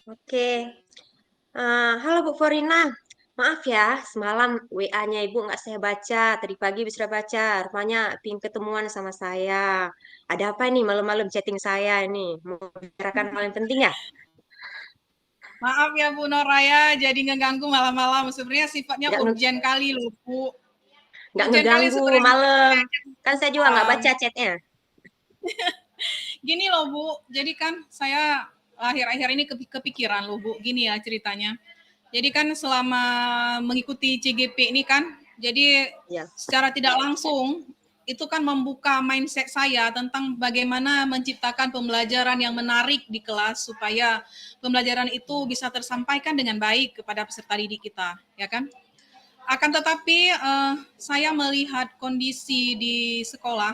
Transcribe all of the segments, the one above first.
Oke. Halo Bu Forina. Maaf ya, semalam WA-nya Ibu nggak saya baca. Tadi pagi sudah baca. Rupanya pingin ketemuan sama saya. Ada apa nih malam-malam chatting saya ini? Mau bicarakan hal yang penting ya? Maaf ya Bu Noraya, jadi ngeganggu malam-malam. Sebenarnya sifatnya Nggak, nge- urgent kali loh Bu. nggak Urgent kali ngeganggu sebenarnya. malam. Kan saya juga nggak Um, baca chatnya. Gini loh Bu, jadi kan saya akhir-akhir ini kepikiran loh Bu, gini ya ceritanya. Jadi kan selama mengikuti CGP ini kan, jadi Ya, secara tidak langsung itu kan membuka mindset saya tentang bagaimana menciptakan pembelajaran yang menarik di kelas supaya pembelajaran itu bisa tersampaikan dengan baik kepada peserta didik kita, ya kan? Akan tetapi saya melihat kondisi di sekolah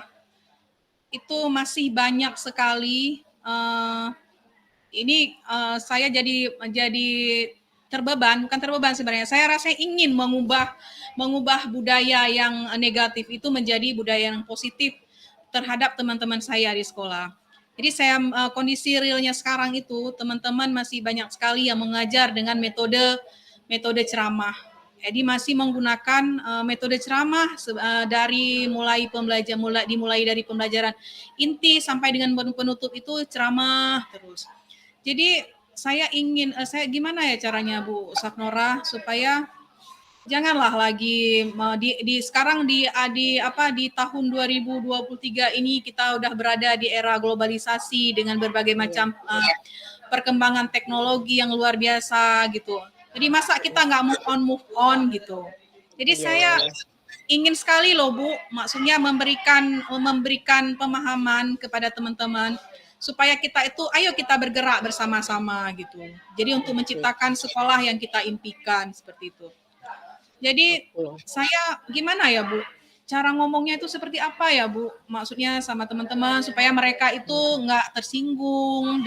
itu masih banyak sekali saya jadi terbeban, bukan terbeban sebenarnya. Saya rasa ingin mengubah budaya yang negatif itu menjadi budaya yang positif terhadap teman-teman saya di sekolah. Jadi kondisi realnya sekarang itu teman-teman masih banyak sekali yang mengajar dengan metode metode ceramah. Jadi masih menggunakan metode ceramah dari dimulai dari pembelajaran inti sampai dengan penutup itu ceramah terus. Jadi saya gimana ya caranya Bu Sapnora supaya janganlah lagi sekarang di tahun 2023 ini kita udah berada di era globalisasi dengan berbagai iya, macam perkembangan teknologi yang luar biasa gitu. Jadi masa kita nggak move on gitu. Jadi iya, iya, saya iya. ingin sekali loh Bu, maksudnya memberikan pemahaman kepada teman-teman supaya kita itu ayo kita bergerak bersama-sama gitu. Jadi untuk Oke, menciptakan sekolah yang kita impikan seperti itu. Jadi oke. saya gimana ya Bu? Cara ngomongnya itu seperti apa ya Bu? Maksudnya sama teman-teman supaya mereka itu nggak tersinggung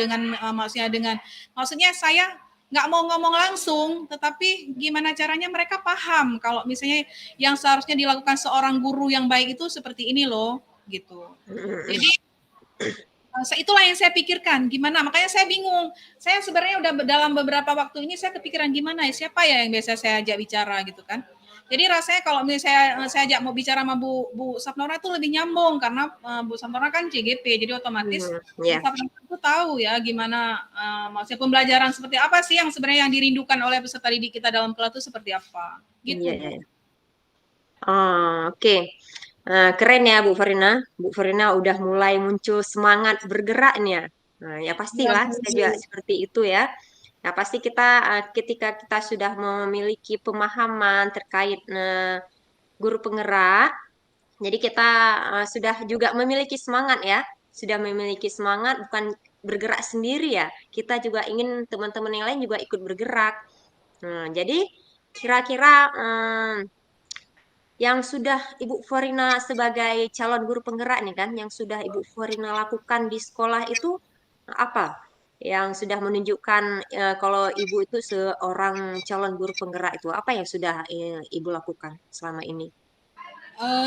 maksudnya saya nggak mau ngomong langsung, tetapi gimana caranya mereka paham kalau misalnya yang seharusnya dilakukan seorang guru yang baik itu seperti ini loh, gitu. Jadi itulah yang saya pikirkan, gimana? Makanya saya bingung. Saya sebenarnya udah dalam beberapa waktu ini saya kepikiran gimana ya, siapa ya yang biasa saya ajak bicara gitu kan. Jadi rasanya kalau misalnya saya ajak mau bicara sama Bu Sapnora itu lebih nyambung karena Bu Sapnora kan CGP, jadi otomatis Bu Ya, Sapnora itu tahu ya gimana maksudnya pembelajaran seperti apa sih yang sebenarnya yang dirindukan oleh peserta didik kita dalam kelas itu seperti apa. iya, Gitu, iya. Bu. Oh, oke. Keren ya Bu Farina. Bu Farina udah mulai muncul semangat bergerak nih ya. Nah, ya Iya, pastilah saya juga Bu. seperti itu ya. Nah, pasti kita ketika kita sudah memiliki pemahaman terkait guru penggerak, jadi kita sudah juga memiliki semangat ya. Sudah memiliki semangat bukan bergerak sendiri ya. Kita juga ingin teman-teman yang lain juga ikut bergerak. Nah, jadi kira-kira yang sudah Ibu Forina sebagai calon guru penggerak nih kan, yang sudah Ibu Forina lakukan di sekolah itu apa? Yang sudah menunjukkan kalau Ibu itu seorang calon guru penggerak itu apa yang sudah Ibu lakukan selama ini?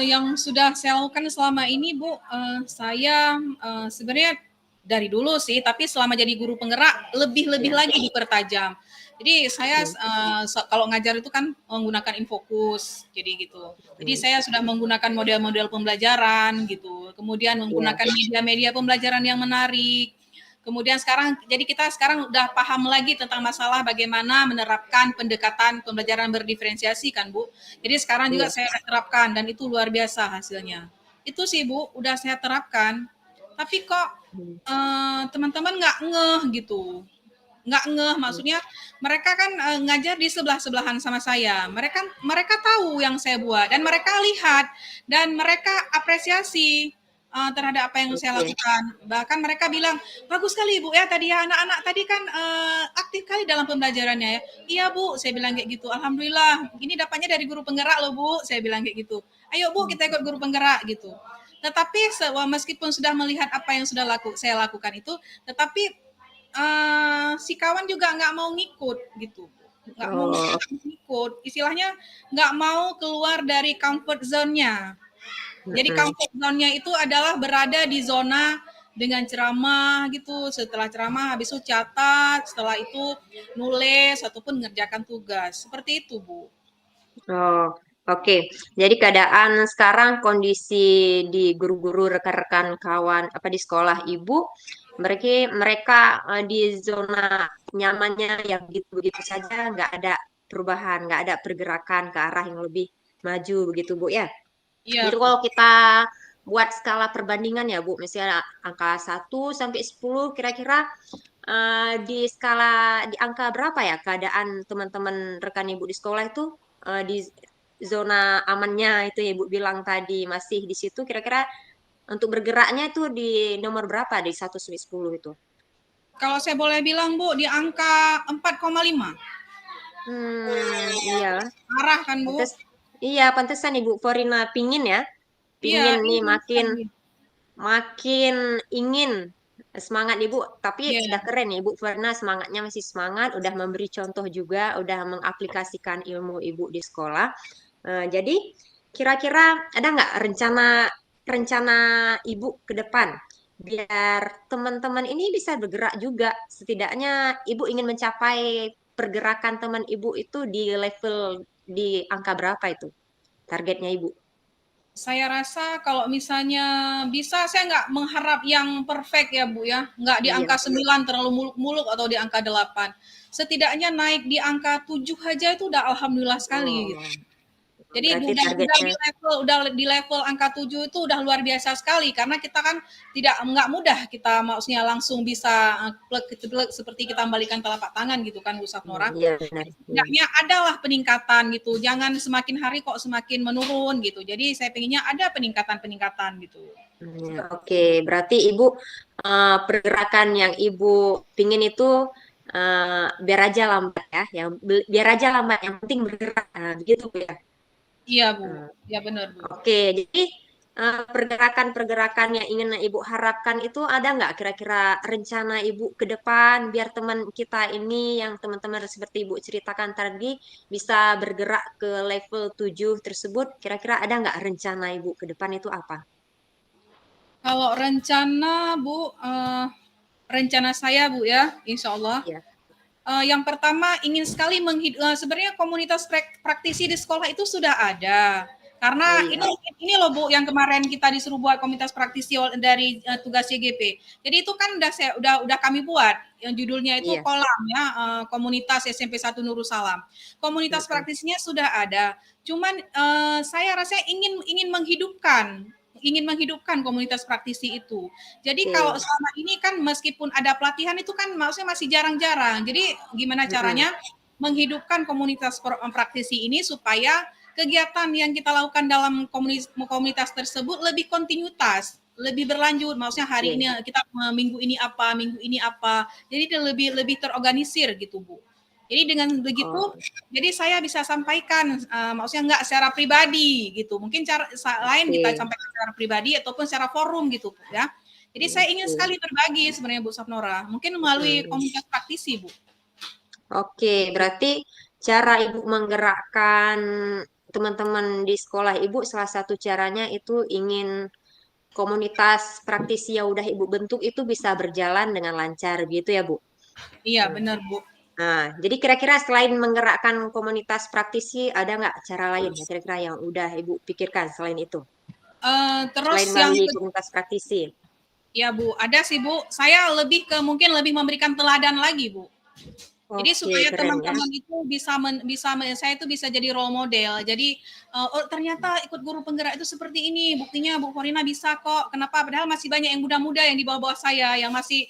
Yang sudah saya lakukan selama ini, Bu, saya sebenarnya dari dulu sih, tapi selama jadi guru penggerak lebih-lebih Ya. lagi dipertajam. Jadi saya Hmm. kalau ngajar itu kan menggunakan infokus, jadi gitu. Jadi Hmm. saya sudah menggunakan model-model pembelajaran gitu, kemudian Ya. menggunakan media-media pembelajaran yang menarik. Kemudian jadi kita sekarang udah paham lagi tentang masalah bagaimana menerapkan pendekatan pembelajaran berdiferensiasi kan Bu. Jadi sekarang juga Iya. saya terapkan dan itu luar biasa hasilnya. Itu sih Bu, udah saya terapkan. Tapi kok Hmm. teman-teman nggak ngeh gitu. Nggak ngeh, Hmm. maksudnya mereka kan ngajar di sebelah-sebelahan sama saya. Mereka mereka tahu yang saya buat dan mereka lihat dan mereka apresiasi terhadap apa yang saya Oke. lakukan. Bahkan mereka bilang, bagus sekali Bu ya tadi ya anak-anak tadi kan aktif kali dalam pembelajarannya ya. Iya Bu, saya bilang kayak gitu. Alhamdulillah, ini dapatnya dari guru penggerak loh Bu, saya bilang kayak gitu. Ayo Bu, kita ikut guru penggerak gitu. Tetapi meskipun sudah melihat apa yang saya lakukan itu, tetapi si kawan juga nggak mau ngikut gitu, nggak mau Oh, ngikut, istilahnya nggak mau keluar dari comfort zone-nya. Jadi mm-mm. comfort zone-nya itu adalah berada di zona dengan ceramah gitu. Setelah ceramah habis itu catat, setelah itu nulis ataupun mengerjakan tugas. Seperti itu, Bu. Oh, oke. Jadi keadaan sekarang kondisi di guru-guru, rekan-rekan, kawan apa di sekolah ibu, mereka di zona nyamannya yang begitu-begitu saja, nggak ada perubahan, nggak ada pergerakan ke arah yang lebih maju begitu Bu ya. Jadi Iya, Bu. kalau kita buat skala perbandingan ya Bu, misalnya angka 1 sampai 10 kira-kira di skala di angka berapa ya keadaan teman-teman rekan Ibu di sekolah itu di zona amannya itu ya Ibu bilang tadi masih di situ kira-kira untuk bergeraknya itu di nomor berapa dari 1 sampai 10 itu? Kalau saya boleh bilang, Bu, di angka 4,5. Iya, Arah kan, Bu? pantes. Iya, pantesan Ibu Forina pingin ya. Iya, Pingin nih ingin makin sekali. makin ingin semangat Ibu, tapi Iya. sudah keren ya Ibu Verna semangatnya masih semangat, udah memberi contoh juga, udah mengaplikasikan ilmu Ibu di sekolah. Jadi kira-kira ada nggak rencana rencana Ibu ke depan biar teman-teman ini bisa bergerak juga, setidaknya Ibu ingin mencapai pergerakan teman Ibu itu di level di angka berapa itu targetnya Ibu? Saya rasa kalau misalnya bisa, saya nggak mengharap yang perfect ya Bu ya, nggak di Iya. angka 9 terlalu muluk-muluk atau di angka 8. Setidaknya naik di angka 7 aja itu udah alhamdulillah sekali gitu. Oh, Jadi berarti udah targetnya. di level angka 7 itu udah luar biasa sekali karena kita kan tidak nggak mudah kita maksudnya langsung bisa plek seperti kita kembalikan telapak tangan gitu kan Bu Safnora. Iya benar. Iya. Setidaknya adalah peningkatan gitu. Jangan semakin hari kok semakin menurun gitu. Jadi saya pengennya ada peningkatan-peningkatan gitu. Ya, oke, berarti Ibu pergerakan yang Ibu pingin itu biar aja lambat ya, yang biar aja lambat, yang penting bergerak, begitu Bu ya. Iya Bu, Eh, ya benar Bu. oke, jadi pergerakan-pergerakan yang ingin Ibu harapkan itu ada nggak kira-kira rencana Ibu ke depan biar teman kita ini yang teman-teman seperti Ibu ceritakan tadi bisa bergerak ke level 7 tersebut, kira-kira ada nggak rencana Ibu ke depan itu apa? Kalau rencana Bu, rencana saya Bu ya, insya Allah. Ya. Yang pertama ingin sekali sebenarnya komunitas praktisi di sekolah itu sudah ada. Oh Karena iya. ini loh Bu yang kemarin kita disuruh buat komunitas praktisi dari tugas CGP. Jadi itu kan udah kami buat yang judulnya itu Iya. kolam ya, komunitas SMP 1 Nurul Salam. Komunitas Mm-mm. praktisinya sudah ada. Cuman saya rasa ingin menghidupkan komunitas praktisi itu. Jadi kalau Oke. selama ini kan meskipun ada pelatihan itu kan maksudnya masih jarang-jarang. Jadi gimana Mm-mm. caranya menghidupkan komunitas praktisi ini supaya kegiatan yang kita lakukan dalam komunitas tersebut lebih kontinuitas, lebih berlanjut. Maksudnya hari ini Oke. kita minggu ini apa, minggu ini apa. Jadi dia lebih lebih terorganisir gitu, Bu. Jadi dengan begitu, Oh, jadi saya bisa sampaikan, maksudnya nggak secara pribadi gitu. Mungkin cara lain kita oke. sampaikan secara pribadi ataupun secara forum gitu ya. Jadi saya ingin Oke. sekali berbagi sebenarnya Bu Sapnora. Mungkin melalui Mm-mm. komunitas praktisi Bu. Oke, berarti cara Ibu menggerakkan teman-teman di sekolah Ibu salah satu caranya itu ingin komunitas praktisi yang udah Ibu bentuk itu bisa berjalan dengan lancar gitu ya, Bu? Iya Hmm. benar Bu. Nah, jadi kira-kira selain menggerakkan komunitas praktisi, ada nggak cara lain ya kira-kira yang udah Ibu pikirkan selain itu? Terus Selain yang melalui komunitas praktisi? ya Bu, ada sih Bu. Saya mungkin lebih memberikan teladan lagi Bu. Jadi Oke, supaya keren ya. teman-teman itu saya itu bisa jadi role model. Jadi oh ternyata ikut guru penggerak itu seperti ini. Buktinya Bu Korina bisa kok. Kenapa? Padahal masih banyak yang muda-muda yang di bawah-bawah saya yang masih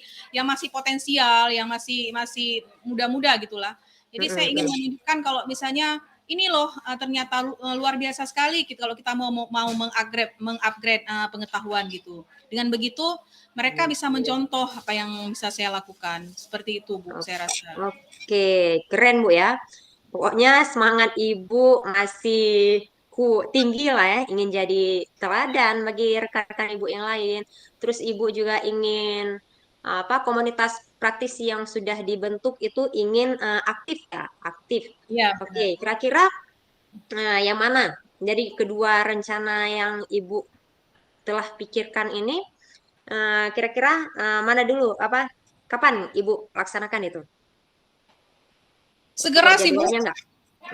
potensial, yang masih masih muda-muda gitulah. Jadi saya ingin Mm-mm. menunjukkan kalau misalnya ini loh ternyata luar biasa sekali kalau kita mau mengupgrade pengetahuan gitu. Dengan begitu mereka bisa mencontoh apa yang bisa saya lakukan. Seperti itu, Bu, saya rasa. Oke, keren Bu ya. Pokoknya semangat Ibu masih tinggi lah ya, ingin jadi teladan bagi rekan-rekan Ibu yang lain. Terus Ibu juga ingin apa komunitas praktisi yang sudah dibentuk itu ingin aktif ya, aktif. Iya, Oke, benar. kira-kira yang mana? Jadi kedua rencana yang Ibu telah pikirkan ini kira-kira mana dulu apa kapan Ibu laksanakan itu? Ada Segera sih Bu, jadwalnya nggak?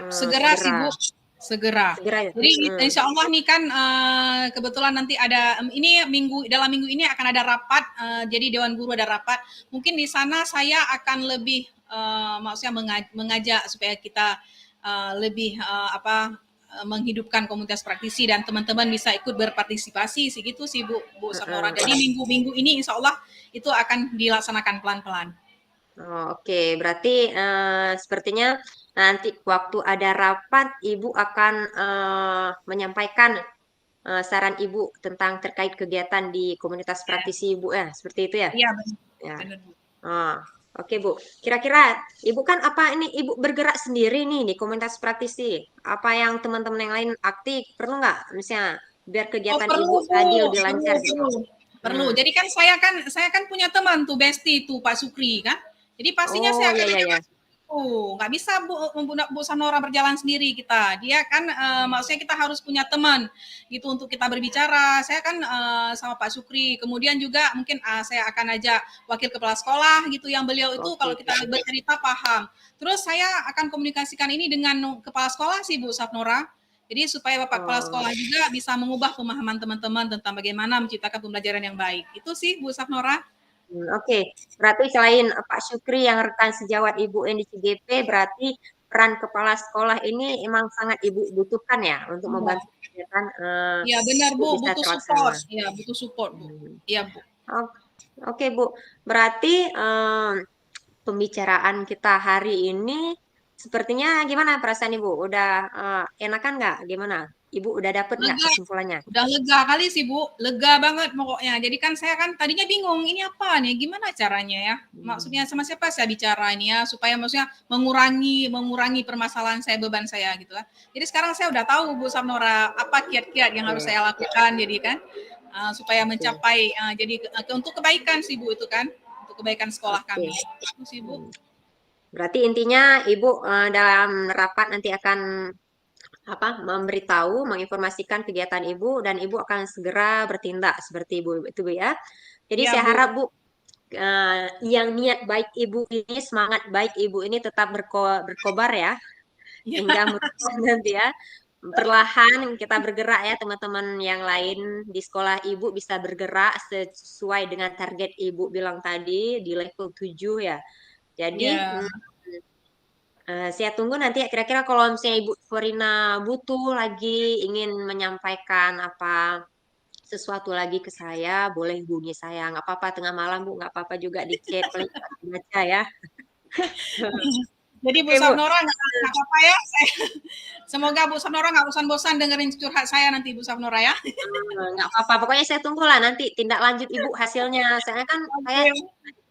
segera sih Segera, Bu, segera. segera ya. Jadi insya Allah nih kan kebetulan nanti ada ini dalam minggu ini akan ada rapat, jadi Dewan Guru ada rapat. Mungkin di sana saya akan lebih maksudnya mengajak supaya kita lebih menghidupkan komunitas praktisi dan teman-teman bisa ikut berpartisipasi segitu sih Bu Sapnora. Heeh. Jadi minggu-minggu ini insya Allah itu akan dilaksanakan pelan-pelan. Oh, oke, berarti sepertinya nanti waktu ada rapat, Ibu akan menyampaikan saran Ibu tentang terkait kegiatan di komunitas praktisi Ibu ya, seperti itu ya? Iya benar, Ya. benar Bu. Oh, oke Bu. Kira-kira Ibu kan apa ini Ibu bergerak sendiri nih di komunitas praktisi? Apa yang teman-teman yang lain aktif? Perlu nggak? Misalnya biar Oh kegiatan perlu Ibu Bu, tadi lebih perlu lancar gitu. perlu perlu. Hmm. Jadi kan saya kan punya teman tuh bestie tuh Pak Sukri kan. Jadi pastinya Oh, saya akan ya ya ajak ya. Pak Sukri tuh. Nggak bisa Bu Sanora berjalan sendiri kita. Dia kan maksudnya kita harus punya teman gitu untuk kita berbicara. Saya kan sama Pak Sukri. Kemudian juga mungkin saya akan ajak wakil kepala sekolah gitu yang beliau itu Oke. kalau kita bercerita paham. Terus saya akan komunikasikan ini dengan kepala sekolah sih Bu Sapnora. Jadi supaya Bapak Kepala Oh. Sekolah juga bisa mengubah pemahaman teman-teman tentang bagaimana menciptakan pembelajaran yang baik. Itu sih Bu Sapnora. Oke, berarti selain Pak Syukri yang rekan sejawat Ibu yang di CGP, berarti peran kepala sekolah ini emang sangat Ibu butuhkan ya untuk Iya, membantu kegiatan ya benar Ibu Bu, bisa butuh support. terlaksana. Ya, butuh support Bu. Hmm. Iya Bu. O- Oke Bu, berarti pembicaraan kita hari ini sepertinya gimana perasaan Ibu? Udah enakan nggak? Gimana? Ibu udah dapet nggak Lega, kesimpulannya? udah lega kali sih Bu, lega banget pokoknya. Jadi kan saya kan tadinya bingung, ini apa nih, gimana caranya ya? Maksudnya Hmm. sama siapa saya bicara ini ya, supaya maksudnya mengurangi permasalahan saya, beban saya gitu lah. Jadi sekarang saya udah tahu Bu Samnora apa kiat-kiat yang harus Oke, saya lakukan, jadi kan supaya oke, mencapai jadi untuk kebaikan sih Bu itu kan, untuk kebaikan sekolah oke. kami. Itu sih Bu. Hmm. Berarti intinya Ibu dalam rapat nanti akan apa memberitahu, menginformasikan kegiatan Ibu dan Ibu akan segera bertindak seperti Ibu itu Bu ya. Jadi Iya saya Bu. harap Bu yang niat baik Ibu ini, semangat baik Ibu ini tetap berkobar ya Iya. hingga merubah nanti ya. Perlahan kita bergerak ya teman-teman yang lain di sekolah Ibu bisa bergerak sesuai dengan target Ibu bilang tadi di level 7 ya. Jadi Iya. Saya tunggu nanti ya kira-kira kalau misalnya Ibu Verina butuh lagi ingin menyampaikan apa sesuatu lagi ke saya, boleh hubungi saya. Nggak apa-apa tengah malam Bu, nggak apa-apa juga di chat paling baca ya. Jadi Bu Oke Bu. Sapnora nggak apa-apa ya. Semoga Bu Sapnora nggak bosan-bosan dengerin curhat saya nanti Bu Sapnora ya. Nggak apa-apa. Pokoknya saya tunggulah nanti tindak lanjut Ibu hasilnya. Saya kan saya Oke.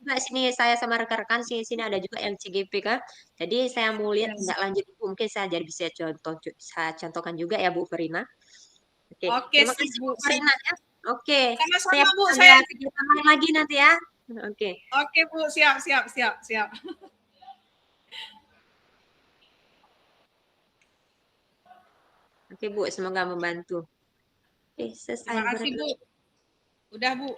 juga sini saya sama rekan-rekan sini sini ada juga yang CGP kan. Jadi saya mau lihat tindak lanjut Ibu mungkin saya jadi bisa contoh saya contohkan juga ya Bu Verina. Oke, Oke terima sih kasih Bu Bu, sip. Farina ya. Oke, saya Sama-sama Bu, ada saya kegiatan lain lagi nanti ya. Oke, oke Bu, siap siap siap siap. oke Bu, semoga membantu. Oke, selesai Terima kasih berarti. Bu. Udah Bu.